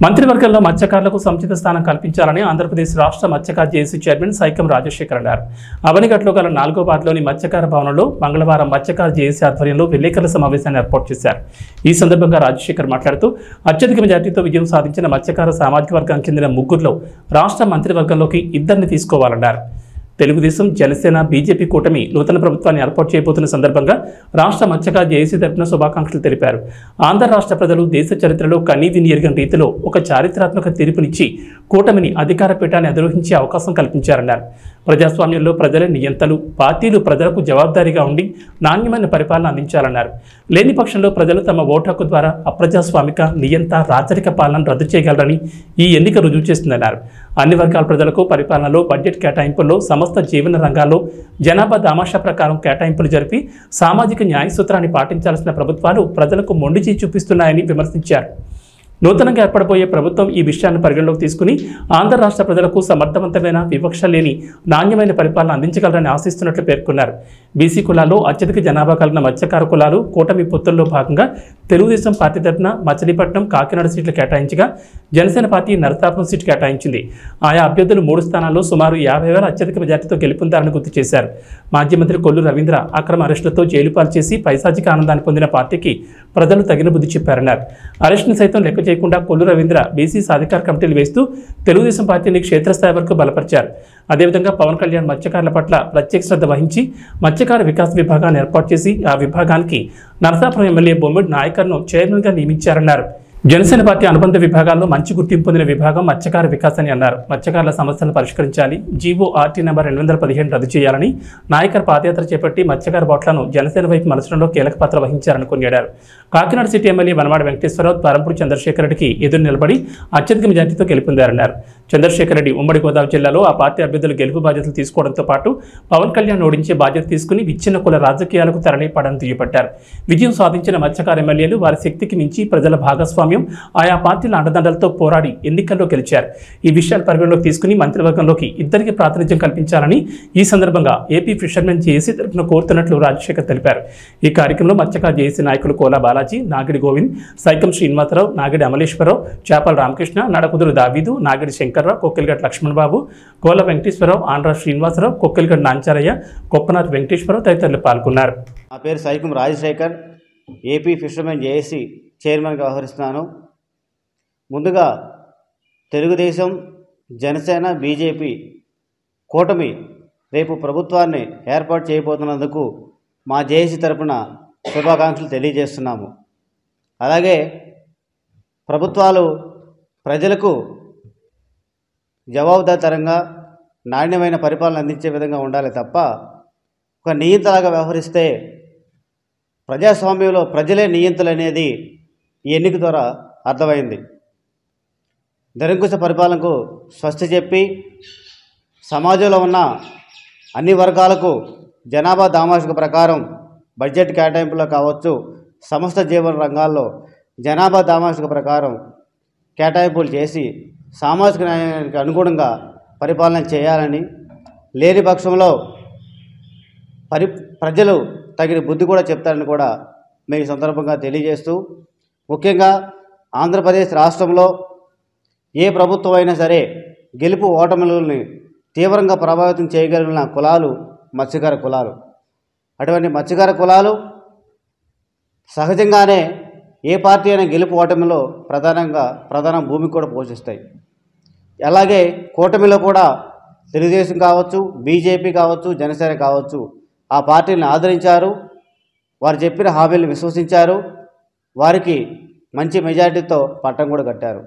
మంత్రివర్గంలో మత్స్యకారులకు సముచిత స్థానం కల్పించాలని ఆంధ్రప్రదేశ్ రాష్ట్ర మత్స్యకార జేఏసీ చైర్మన్ సైకం రాజశేఖర్ అన్నారు. అవనిగట్లో గల 4వ వార్డులోని మత్స్యకార భవనంలో మంగళవారం మత్స్యకార జేఏసీ ఆధ్వర్యంలో విలేకరుల సమావేశాన్ని ఏర్పాటు చేశారు. ఈ సందర్భంగా రాజశేఖర్ మాట్లాడుతూ అత్యధిక మెజార్టీతో విజయం సాధించిన మత్స్యకార సామాజిక వర్గానికి చెందిన ముగ్గురులో రాష్ట్ర మంత్రివర్గంలోకి ఇద్దరిని తీసుకోవాలన్నారు. తెలుగుదేశం, జనసేన, బీజేపీ కూటమి నూతన ప్రభుత్వాన్ని ఏర్పాటు చేయబోతున్న సందర్భంగా రాష్ట్ర మత్స్యకార జేఏసీ తరపున శుభాకాంక్షలు తెలిపారు. ఆంధ్ర రాష్ట్ర ప్రజలు దేశ చరిత్రలో కనీవిని ఎరుగని రీతిలో ఒక చారిత్రాత్మక తీర్పునిచ్చి కూటమిని అధికార పీఠాన్ని అధిరోహించే అవకాశం కల్పించారన్నారు. ప్రజాస్వామ్యంలో ప్రజలే నియంతలు, పార్టీలు ప్రజలకు జవాబుదారీగా ఉండి నాణ్యమైన పరిపాలన అందించాలన్నారు. లేని పక్షంలో ప్రజలు తమ ఓటు హక్కు ద్వారా అప్రజాస్వామిక, నియంత, రాచరిక పాలనను రద్దు చేయగలరని ఈ ఎన్నిక రుజువు చేస్తుందన్నారు. అన్ని వర్గాల ప్రజలకు పరిపాలనలో, బడ్జెట్ కేటాయింపుల్లో, సమస్త జీవన రంగాల్లో జనాభా దామాషా ప్రకారం కేటాయింపులు జరిపి సామాజిక న్యాయ సూత్రాన్ని పాటించాల్సిన ప్రభుత్వాలు ప్రజలకు మొండి చేయి చూపిస్తున్నాయని విమర్శించారు. నూతనంగా ఏర్పడబోయే ప్రభుత్వం ఈ విషయాన్ని పరిగణలోకి తీసుకుని ఆంధ్ర రాష్ట్ర ప్రజలకు సమర్థవంతమైన, వివక్ష లేని, నాణ్యమైన పరిపాలన అందించగలరని ఆశిస్తున్నట్లు పేర్కొన్నారు. బీసీ కులాల్లో అత్యధిక జనాభా కలిగిన మత్స్యకార కులాలు కూటమి పొత్తుల్లో భాగంగా తెలుగుదేశం పార్టీ తరఫున మచిలీపట్నం, కాకినాడ సీట్లు కేటాయించగా జనసేన పార్టీ నరసాపురం సీటు కేటాయించింది. ఆయా అభ్యర్థులు 3 స్థానాల్లో సుమారు 50,000 అత్యధిక మెజార్టీతో గెలుపొందారని గుర్తు చేశారు. మాజీ మంత్రి కొల్లు రవీంద్ర అక్రమ అరెస్టులతో జైలు పాలు చేసి పైశాచిక ఆనందాన్ని పొందిన పార్టీకి ప్రజలు తగిన బుద్ధి చెప్పారన్నారు. అరెస్టును సైతం లెక్క చేయకుండా కొల్లు రవీంద్ర బీసీ సాధికార కమిటీలు వేస్తూ తెలుగుదేశం పార్టీని క్షేత్రస్థాయి వరకు బలపరిచారు. అదేవిధంగా పవన్ కళ్యాణ్ మత్స్యకారుల పట్ల ప్రత్యేక శ్రద్ధ వహించి మత్స్యకార వికాస విభాగాన్ని ఏర్పాటు చేసి ఆ విభాగానికి నరసాపురం ఎమ్మెల్యే బొమ్మిడి నాయకర్ను చైర్మన్గా నియమించారన్నారు. జనసేన పార్టీ అనుబంధ విభాగాల్లో మంచి గుర్తింపు పొందిన విభాగం మత్స్యకార వికాస్ అని అన్నారు. మత్స్యకారుల సమస్యలను పరిష్కరించాలి, జీవోఆర్టీ నెంబర్ 815 రద్దు చేయాలని నాయకర్ పాదయాత్ర చేపట్టి మత్స్యకార బోట్లను జనసేన వైపు మలచడంలో కీలక పాత్ర వహించారని కొనియాడారు. కాకినాడ సిటీ ఎమ్మెల్యే వనమాడి వెంకటేశ్వరరావు ద్వారంపూడి చంద్రశేఖర్ రెడ్డికి ఎదురు నిలబడి అత్యధిక మెజార్టీతో గెలుపొందారన్నారు. చంద్రశేఖర్ రెడ్డి ఉమ్మడి గోదావరి జిల్లాలో ఆ పార్టీ అభ్యర్థులు గెలుపు బాధ్యతలు తీసుకోవడంతో పాటు పవన్ కళ్యాణ్ ఓడించే బాధ్యత తీసుకుని విచ్ఛిన్న కుల రాజకీయాలకు తెరలేపడాన్ని దుయ్యబట్టారు. విజయం సాధించిన మత్స్యకార ఎమ్మెల్యేలు వారి శక్తికి మించి ప్రజల భాగస్వామ్యం, ఆయా పార్టీల అండదండలతో పోరాడి ఎన్నికల్లో గెలిచారు. ఈ విషయాలు పరిగణలోకి తీసుకుని మంత్రివర్గంలోకి ఇద్దరికి ప్రాతినిధ్యం కల్పించాలని ఈ సందర్భంగా ఏపీ ఫిషర్మెన్ జేఏసీ తరఫున కోరుతున్నట్లు రాజశేఖర్ తెలిపారు. ఈ కార్యక్రమంలో మత్స్యకార జేఏసీ నాయకులు కోలా బాలాజీ, నాగిడి గోవింద్, సైకం శ్రీనివాసరావు, నాగిడి అమలేశ్వరరావు, చేపల రామకృష్ణ, నడకుదురు దావీదు, నాగిడి శంకర్రావు, కొక్కిలిగడ్డ లక్ష్మణబాబు, కోల వెంకటేశ్వరరావు, ఆంధ్ర శ్రీనివాసరావు, కొక్కిలిగడ్డ నాంచారయ్య, కొప్పనాథ్ వెంకటేశ్వరరావు తదితరులు పాల్గొన్నారు. నా పేరు Saikam Rajasekhar, AP fishermen JAC చైర్మన్గా వ్యవహరిస్తున్నాను. ముందుగా తెలుగుదేశం, జనసేన, బీజేపీ కూటమి రేపు ప్రభుత్వాన్ని ఏర్పాటు చేయబోతున్నందుకు మా జేఏసీ తరపున శుభాకాంక్షలు తెలియజేస్తున్నాము. అలాగే ప్రభుత్వాలు ప్రజలకు జవాబుదారీతరంగా నాణ్యమైన పరిపాలన అందించే విధంగా ఉండాలి తప్ప ఒక నియంతలాగా వ్యవహరిస్తే ప్రజాస్వామ్యంలో ప్రజలే నియంతలు అనేది ఈ ఎన్నిక ద్వారా అర్థమైంది. నిరంకుశ పరిపాలనకు స్వస్తి చెప్పి సమాజంలో ఉన్న అన్ని వర్గాలకు జనాభా దామాషిక ప్రకారం బడ్జెట్ కేటాయింపులో కావచ్చు, సమస్త జీవన రంగాల్లో జనాభా దామాషిక ప్రకారం కేటాయింపులు చేసి సామాజిక న్యాయానికి అనుగుణంగా పరిపాలన చేయాలని, లేని పక్షంలో ప్రజలు తగిన బుద్ధి కూడా చెప్తారని కూడా మేము ఈ సందర్భంగా తెలియజేస్తూ, ముఖ్యంగా ఆంధ్రప్రదేశ్ రాష్ట్రంలో ఏ ప్రభుత్వం అయినా సరే గెలుపు ఓటములని తీవ్రంగా ప్రభావితం చేయగలిగిన కులాలు మత్స్యకార కులాలు. అటువంటి మత్స్యకార కులాలు సహజంగానే ఏ పార్టీ అయినా గెలుపు ఓటమిలో ప్రధాన భూమి కూడా పోషిస్తాయి. అలాగే కూటమిలో కూడా తెలుగుదేశం కావచ్చు, బీజేపీ కావచ్చు, జనసేన కావచ్చు ఆ పార్టీని ఆదరించారు, వారు చెప్పిన హామీలను విశ్వసించారు, వారికి మంచి మెజార్టీతో పట్టం కూడా కట్టారు.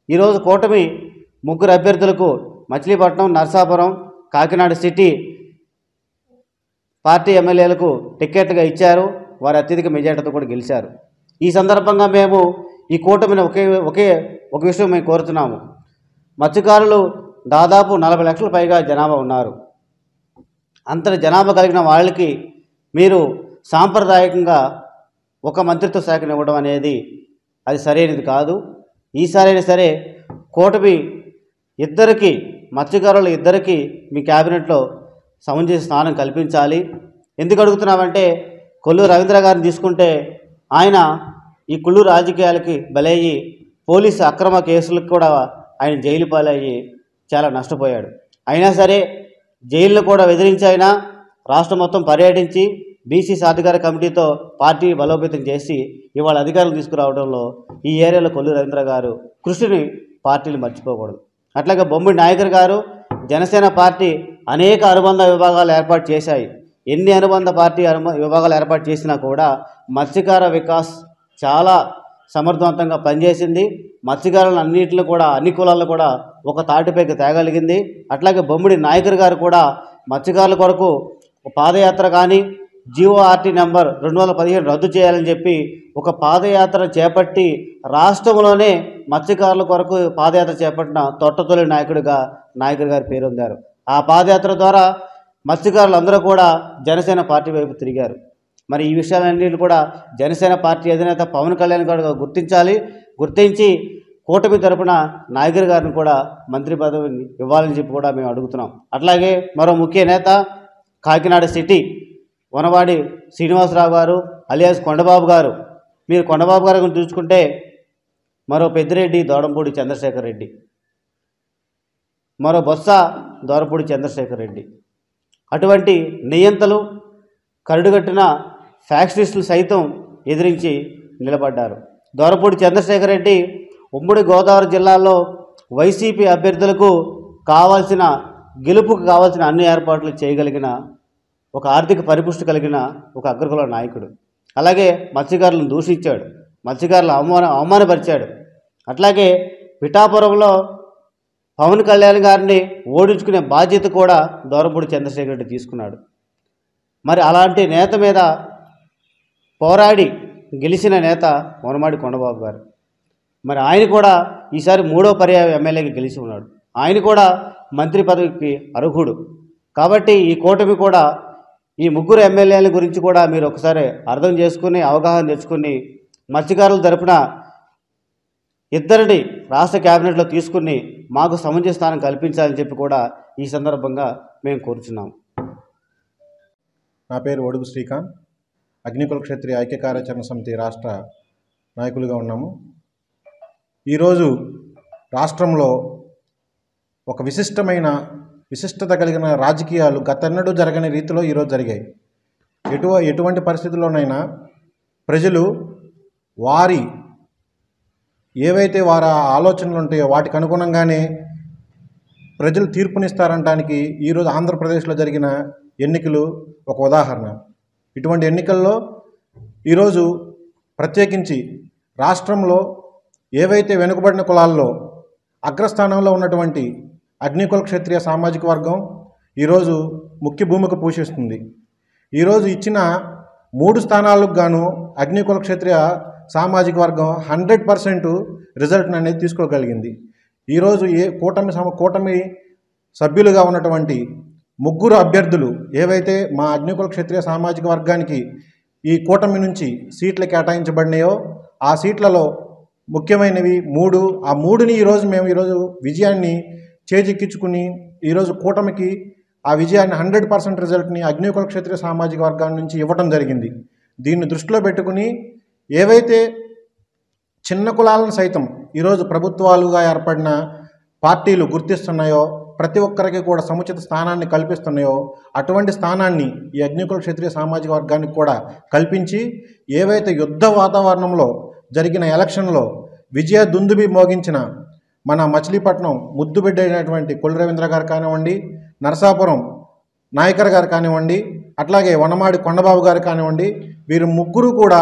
ఈరోజు కూటమి 3 అభ్యర్థులకు మచిలీపట్నం, నరసాపురం, కాకినాడ సిటీ పార్టీ ఎమ్మెల్యేలకు టికెట్గా ఇచ్చారు. వారు అత్యధిక మెజార్టీతో కూడా గెలిచారు. ఈ సందర్భంగా మేము ఈ కూటమిని ఒక విషయం మేము కోరుతున్నాము. మత్స్యకారులు దాదాపు 40 లక్షల పైగా జనాభా ఉన్నారు. అంతటి జనాభా కలిగిన వాళ్ళకి మీరు సాంప్రదాయకంగా ఒక మంత్రిత్వ శాఖను ఇవ్వడం అనేది అది సరైనది కాదు. ఈసారైనా సరే కూటమి మత్స్యకారులు ఇద్దరికి మీ క్యాబినెట్లో సముచిత స్థానం కల్పించాలి. ఎందుకు అడుగుతున్నామంటే కొల్లు రవీంద్ర గారిని తీసుకుంటే ఆయన ఈ కుళ్ళు రాజకీయాలకి బలయ్యి పోలీసు అక్రమ కేసులకు కూడా ఆయన జైలు పాలయ్యి చాలా నష్టపోయాడు. అయినా సరే జైలును కూడా ఎదిరించి ఆయన రాష్ట్రం మొత్తం పర్యటించి బీసీ సాధికార కమిటీతో పార్టీ బలోపేతం చేసి ఇవాళ అధికారులు తీసుకురావడంలో ఈ ఏరియాలో కొల్లు రవీంద్ర గారు కృషిని పార్టీలు మర్చిపోకూడదు. అట్లాగే బొమ్మిడి నాయకర్ గారు జనసేన పార్టీ అనేక అనుబంధ విభాగాలు ఏర్పాటు చేశాయి. ఎన్ని అనుబంధ విభాగాలు ఏర్పాటు చేసినా కూడా మత్స్యకార వికాస్ చాలా సమర్థవంతంగా పనిచేసింది. మత్స్యకారులను అన్నింటిలో కూడా అన్ని కులాలను కూడా ఒక తాటిపైకి తేగలిగింది. అట్లాగే బొమ్మిడి నాయకర్ గారు కూడా మత్స్యకారుల కొరకు పాదయాత్ర కానీ జీఓఆర్టీ నెంబర్ 217 రద్దు చేయాలని చెప్పి ఒక పాదయాత్ర చేపట్టి రాష్ట్రంలోనే మత్స్యకారుల కొరకు పాదయాత్ర చేపట్టిన తొట్టతొలి నాయకుడిగా నాయకర్ గారి పేరొందారు. ఆ పాదయాత్ర ద్వారా మత్స్యకారులు అందరూ కూడా జనసేన పార్టీ వైపు తిరిగారు. మరి ఈ విషయాలన్నింటినీ కూడా జనసేన పార్టీ అధినేత పవన్ కళ్యాణ్ గారు గుర్తించి కూటమి తరపున నాయకర్ గారిని కూడా మంత్రి పదవిని ఇవ్వాలని చెప్పి కూడా మేము అడుగుతున్నాం. అట్లాగే మరో ముఖ్య నేత కాకినాడ సిటీ వనవాడి శ్రీనివాసరావు గారు అలియాస్ కొండబాబు గారు. మీరు కొండబాబు గారి గురించి చూసుకుంటే మరో పెద్దిరెడ్డి దోడంపూడి చంద్రశేఖర్ రెడ్డి, మరో బొత్స దోరపూడి చంద్రశేఖర్ రెడ్డి, అటువంటి నియంతలు కరుడుగట్టిన ఫ్యాక్షనిస్టులు సైతం ఎదిరించి నిలబడ్డారు. దోరపూడి చంద్రశేఖర్ రెడ్డి ఉమ్మడి గోదావరి జిల్లాలో వైసీపీ అభ్యర్థులకు గెలుపుకు కావాల్సిన అన్ని ఏర్పాట్లు చేయగలిగిన ఒక ఆర్థిక పరిపుష్టి కలిగిన ఒక అగ్రకుల నాయకుడు. అలాగే మత్స్యకారులను దూషించాడు, మత్స్యకారులను అవమానపరిచాడు. అట్లాగే పిఠాపురంలో పవన్ కళ్యాణ్ గారిని ఓడించుకునే బాధ్యత కూడా దోరపూడి చంద్రశేఖర్ రెడ్డి తీసుకున్నాడు. మరి అలాంటి నేత మీద పోరాడి గెలిచిన నేత వనమాడి కొండబాబు గారు. మరి ఆయన కూడా ఈసారి 3వ పర్యాయం ఎమ్మెల్యేగా గెలిచి ఉన్నాడు. ఆయన కూడా మంత్రి పదవికి అర్హుడు. కాబట్టి ఈ కూటమి కూడా ఈ ముగ్గురు ఎమ్మెల్యేల గురించి కూడా మీరు ఒకసారి అర్థం చేసుకుని అవగాహన తెచ్చుకుని మత్స్యకారుల తరపున ఇద్దరిని రాష్ట్ర క్యాబినెట్లో తీసుకుని మాకు సముచిత స్థానం కల్పించాలని చెప్పి కూడా ఈ సందర్భంగా మేము కోరుచున్నాం. నా పేరు ఒడుగు శ్రీకాంత్. అగ్నికుల క్షత్రియ ఐక్య కార్యాచరణ సమితి రాష్ట్ర నాయకులుగా ఉన్నాము. ఈరోజు రాష్ట్రంలో ఒక విశిష్టత కలిగిన రాజకీయాలు గతెన్నడూ జరగని రీతిలో ఈరోజు జరిగాయి. ఎటువంటి పరిస్థితుల్లోనైనా ప్రజలు ఏవైతే వారి ఆలోచనలు ఉంటాయో వాటికి అనుగుణంగానే ప్రజలు తీర్పునిస్తారనడానికి ఈరోజు ఆంధ్రప్రదేశ్లో జరిగిన ఎన్నికలు ఒక ఉదాహరణ. ఇటువంటి ఎన్నికల్లో ఈరోజు ప్రత్యేకించి రాష్ట్రంలో ఏవైతే వెనుకబడిన కులాల్లో అగ్రస్థానంలో ఉన్నటువంటి అగ్నికుల క్షత్రియ సామాజిక వర్గం ఈరోజు ముఖ్య భూమిక పోషిస్తుంది. ఈరోజు ఇచ్చిన 3 స్థానాలకు గాను అగ్నికుల క్షత్రియ సామాజిక వర్గం 100% రిజల్ట్ని అనేది తీసుకోగలిగింది. ఈరోజు కూటమి సభ్యులుగా ఉన్నటువంటి 3 అభ్యర్థులు ఏవైతే మా అగ్నికుల క్షత్రియ సామాజిక వర్గానికి ఈ కూటమి నుంచి సీట్లు కేటాయించబడినాయో ఆ సీట్లలో ముఖ్యమైనవి 3. ఆ 3ని మేము ఈరోజు విజయాన్ని చేజిక్కించుకుని ఈరోజు కూటమికి ఆ విజయాన్ని 100% రిజల్ట్ని అగ్నికుల క్షత్రియ సామాజిక వర్గాన్ని నుంచి ఇవ్వడం జరిగింది. దీన్ని దృష్టిలో పెట్టుకుని ఏవైతే చిన్న కులాలను సైతం ఈరోజు ప్రభుత్వాలుగా ఏర్పడిన పార్టీలు గుర్తిస్తున్నాయో, ప్రతి ఒక్కరికి కూడా సముచిత స్థానాన్ని కల్పిస్తున్నాయో అటువంటి స్థానాన్ని ఈ అగ్నికుల క్షత్రియ సామాజిక వర్గానికి కూడా కల్పించి ఏవైతే యుద్ధ వాతావరణంలో జరిగిన ఎలక్షన్లో విజయ దుందుబి మోగించిన మన మచిలీపట్నం ముద్దుబిడ్డ అయినటువంటి కొల్లు రవీంద్ర గారు కానివ్వండి, నరసాపురం నాయకర్ గారు కానివ్వండి, అట్లాగే వనమాడి కొండబాబు గారు కానివ్వండి, వీరు ముగ్గురు కూడా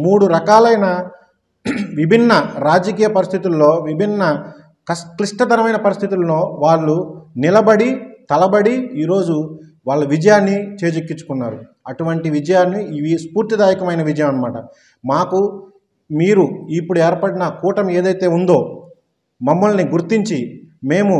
3 రకాలైన విభిన్న రాజకీయ పరిస్థితుల్లో విభిన్న క్లిష్టతరమైన పరిస్థితుల్లో వాళ్ళు తలబడి ఈరోజు వాళ్ళ విజయాన్ని చేజిక్కించుకున్నారు. అటువంటి విజయాన్ని ఇవి స్ఫూర్తిదాయకమైన విజయం అన్నమాట. మాకు మీరు ఇప్పుడు ఏర్పడిన కూటమి ఏదైతే ఉందో మమ్మల్ని గుర్తించి మేము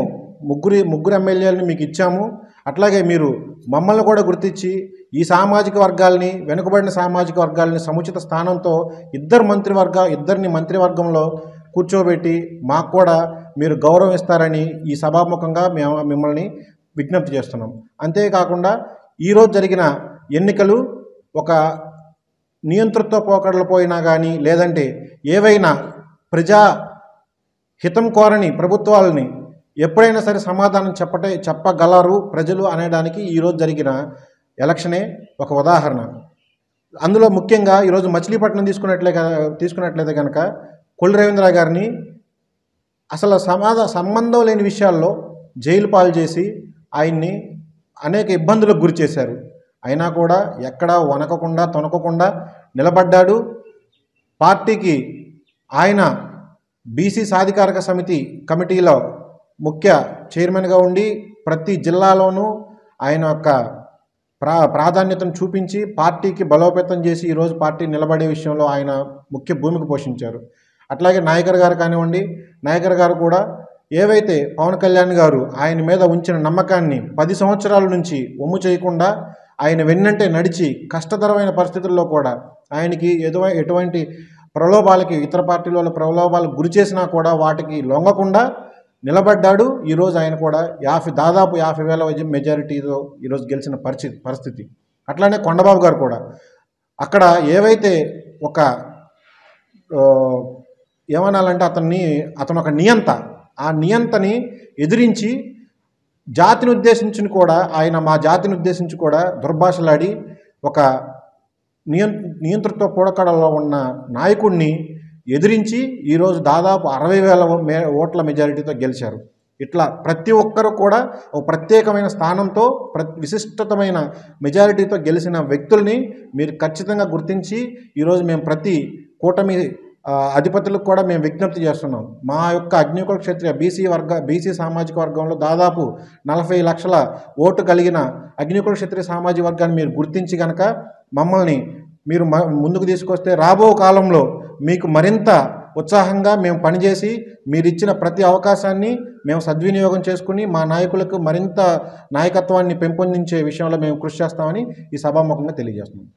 ముగ్గురు ఎమ్మెల్యేలని మీకు ఇచ్చాము. అట్లాగే మీరు మమ్మల్ని కూడా గుర్తించి ఈ సామాజిక వర్గాల్ని వెనుకబడిన సామాజిక వర్గాలని సముచిత స్థానంతో ఇద్దరిని మంత్రివర్గంలో కూర్చోబెట్టి మాకు కూడా మీరు గౌరవం ఇస్తారని ఈ సభాముఖంగా మేము మిమ్మల్ని విజ్ఞప్తి చేస్తున్నాం. అంతేకాకుండా ఈరోజు జరిగిన ఎన్నికలు ఒక నియంతృత్వ పోకడలు పోయినా కానీ లేదంటే ఏవైనా ప్రజా హితం కోరని ప్రభుత్వాలని ఎప్పుడైనా సరే సమాధానం చెప్పగలరు ప్రజలు అనేదానికి ఈరోజు జరిగిన ఎలక్షనే ఒక ఉదాహరణ. అందులో ముఖ్యంగా ఈరోజు మచిలీపట్నం తీసుకున్నట్లయితే కనుక కొల్లు రవీంద్ర గారిని అసలు సంబంధం లేని విషయాల్లో జైలు పాలు చేసి ఆయన్ని అనేక ఇబ్బందులకు గురి చేశారు. అయినా కూడా ఎక్కడా వనకకుండా తొనకకుండా నిలబడ్డాడు. పార్టీకి ఆయన బీసీ సాధికారక సమితి కమిటీలో ముఖ్య చైర్మన్గా ఉండి ప్రతి జిల్లాలోనూ ఆయన యొక్క ప్రాధాన్యతను చూపించి పార్టీకి బలోపేతం చేసి ఈరోజు పార్టీ నిలబడే విషయంలో ఆయన ముఖ్య భూమిక పోషించారు. అట్లాగే నాయకర్ గారు కానివ్వండి, నాయకర్ గారు కూడా ఏవైతే పవన్ కళ్యాణ్ గారు ఆయన మీద ఉంచిన నమ్మకాన్ని 10 సంవత్సరాల నుంచి ఒమ్ము చేయకుండా ఆయన వెన్నంటే నడిచి కష్టతరమైన పరిస్థితుల్లో కూడా ఆయనకి ఎటువంటి ప్రలోభాలకి ఇతర పార్టీల ప్రలోభాలకు గురి చేసినా కూడా వాటికి లొంగకుండా నిలబడ్డాడు. ఈరోజు ఆయన కూడా దాదాపు 50,000 మెజారిటీతో ఈరోజు గెలిచిన పరిస్థితి. అట్లానే కొండబాబు గారు కూడా అక్కడ ఏవైతే ఒక ఏమనాలంటే అతను ఒక నియంత, ఆ నియంతని ఎదిరించి జాతిని ఉద్దేశించి కూడా ఆయన మా జాతిని ఉద్దేశించి కూడా దుర్భాషలాడి ఒక నియంతృత్వ పోడకడలో ఉన్న నాయకుడిని ఎదిరించి ఈరోజు దాదాపు 60,000 ఓట్ల మెజారిటీతో గెలిచారు. ఇట్లా ప్రతి ఒక్కరు కూడా ఒక ప్రత్యేకమైన స్థానంతో విశిష్టమైన మెజారిటీతో గెలిచిన వ్యక్తుల్ని మీరు ఖచ్చితంగా గుర్తించి ఈరోజు మేము ప్రతి కూటమి అధిపతులకు కూడా మేము విజ్ఞప్తి చేస్తున్నాం. మా యొక్క అగ్నికుల క్షత్రియ బీసీ సామాజిక వర్గంలో దాదాపు 40 లక్షల ఓటు కలిగిన అగ్నికుల క్షత్రియ సామాజిక వర్గాన్ని మీరు గుర్తించి కనుక మమ్మల్ని మీరు ముందుకు తీసుకొస్తే రాబో కాలంలో మీకు మరింత ఉత్సాహంగా మేము పనిచేసి మీరిచ్చిన ప్రతి అవకాశాన్ని మేము సద్వినియోగం చేసుకుని మా నాయకులకు మరింత నాయకత్వాన్ని పెంపొందించే విషయంలో మేము కృషి చేస్తామని ఈ సభాముఖంగా తెలియజేస్తున్నాం.